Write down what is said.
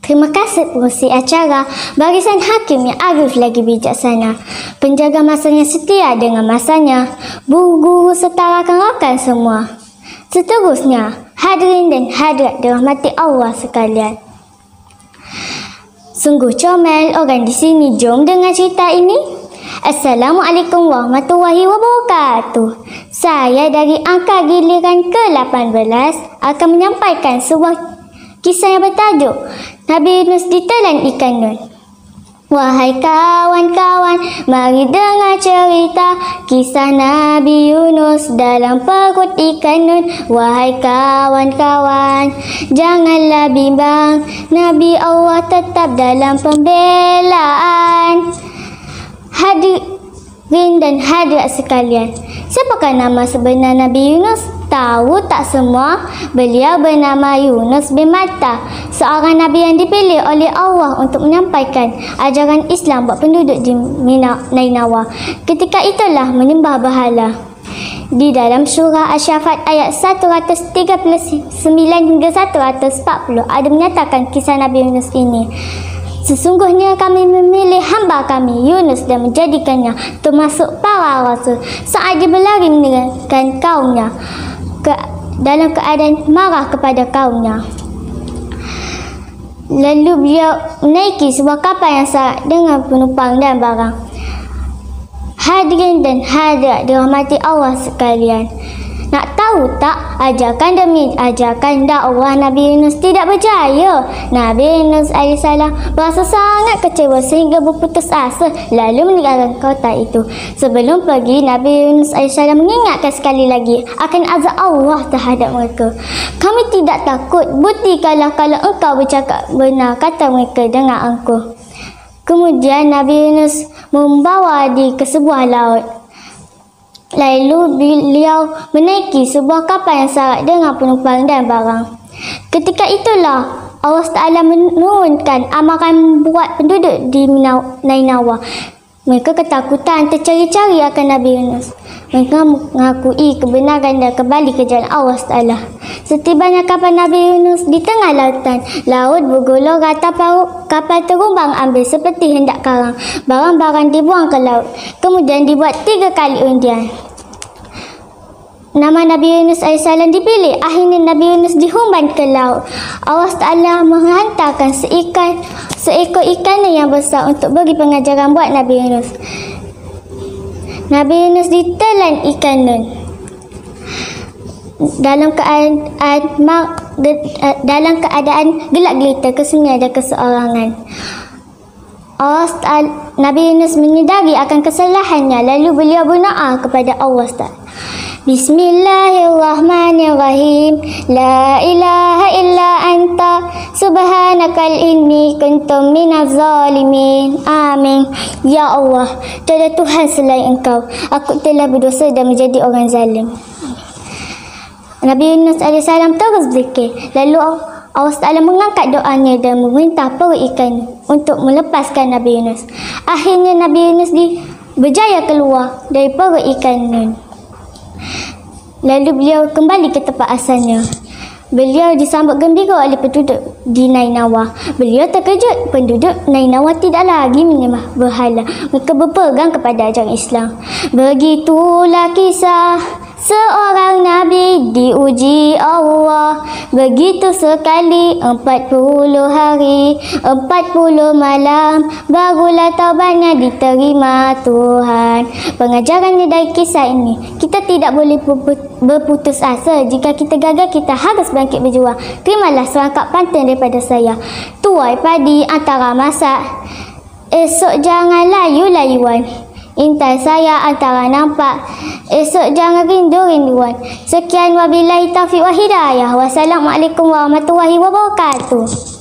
Terima kasih pengurusi acara, barisan hakim yang arif lagi bijaksana, penjaga masanya setia dengan masanya, guru-guru serta rakan-rakan semua. Seterusnya, hadirin dan hadirat dirahmati Allah sekalian. Sungguh comel orang di sini, jom dengar cerita ini. Assalamualaikum warahmatullahi wabarakatuh. Saya dari angka giliran ke-18 akan menyampaikan sebuah kisah yang bertajuk Nabi Yunus ditelan ikan Nun. Wahai kawan-kawan, mari dengar cerita kisah Nabi Yunus dalam perut ikan Nun. Wahai kawan-kawan, janganlah bimbang, Nabi Allah tetap dalam pembelaan. Hadirin dan hadirat sekalian, siapakah nama sebenar Nabi Yunus? Tahu tak semua? Beliau bernama Yunus bin Matta, seorang Nabi yang dipilih oleh Allah untuk menyampaikan ajaran Islam buat penduduk di Nainawa. Ketika itulah menyembah berhala. Di dalam surah Asy-Syaffat ayat 139 hingga 140 ada menyatakan kisah Nabi Yunus ini. Sesungguhnya kami memilih hamba kami Yunus dan menjadikannya termasuk para rasul saat dia berlari meninggalkan kaumnya dalam keadaan marah kepada kaumnya. Lalu beliau menaiki sebuah kapal yang syarat dengan penumpang dan barang. Hadirin dan hadirat dirahmati Allah sekalian, nak tahu tak, ajakan demi ajakan dakwah Nabi Yunus tidak berjaya. Nabi Yunus AS berasa sangat kecewa sehingga berputus asa lalu meninggalkan kota itu. Sebelum pergi, Nabi Yunus AS mengingatkan sekali lagi akan azab Allah terhadap mereka. Kami tidak takut, buktikanlah kalau engkau bercakap benar, kata mereka dengan angkuh. Kemudian Nabi Yunus membawa ke sebuah laut. Lalu beliau menaiki sebuah kapal yang syarat dengan penumpang dan barang. Ketika itulah Allah Ta'ala menurunkan amaran buat penduduk di Nainawa. Mereka ketakutan tercari-cari akan Nabi Yunus. Mereka mengakui kebenaran dan kembali ke jalan Allah Ta'ala. Setibanya kapal Nabi Yunus di tengah lautan, laut bergulung, rata kapal terumbang ambing seperti hendak karang. Barang-barang dibuang ke laut. Kemudian dibuat 3 kali undian. Nama Nabi Yunus AS dipilih. Akhirnya Nabi Yunus dihumban ke laut. Allah Ta'ala menghantarkan seekor ikan yang besar untuk beri pengajaran buat Nabi Yunus. Nabi Yunus ditelan ikan Nun. Dalam keadaan gelap gelita, kesunyian dan keseorangan. Nabi Yunus menyedari akan kesalahannya, lalu beliau berdoa kepada Allah Ta'ala. Bismillahirrahmanirrahim. La ilaha illa anta subhanakal inni kuntum minaz zalimin. Amin. Ya Allah, tiada Tuhan selain Engkau. Aku telah berdosa dan menjadi orang zalim. Nabi Yunus AS terus berzikir. Lalu Allah Ta'ala mengangkat doanya dan memerintah perut ikan untuk melepaskan Nabi Yunus. Akhirnya Nabi Yunus berjaya keluar dari perut ikan Nun. Lalu beliau kembali ke tempat asalnya. Beliau disambut gembira oleh penduduk di Nainawa. Beliau terkejut, penduduk Nainawa tidak lagi menyembah berhala. Mereka berpegang kepada ajaran Islam. Begitulah kisah seorang Nabi diuji Allah. Begitu sekali 40 hari 40 malam barulah taubatnya diterima Tuhan. Pengajarannya dari kisah ini, kita tidak boleh berputus asa. Jika kita gagal, kita harus bangkit berjuang. Terimalah serangkap pantun daripada saya. Tuai padi antara masak, esok jangan layu-layuan. Intai saya antara nampak, esok jangan rindu-rinduan. Sekian wabillahi taufiq wa hidayah. Wassalamualaikum warahmatullahi wabarakatuh.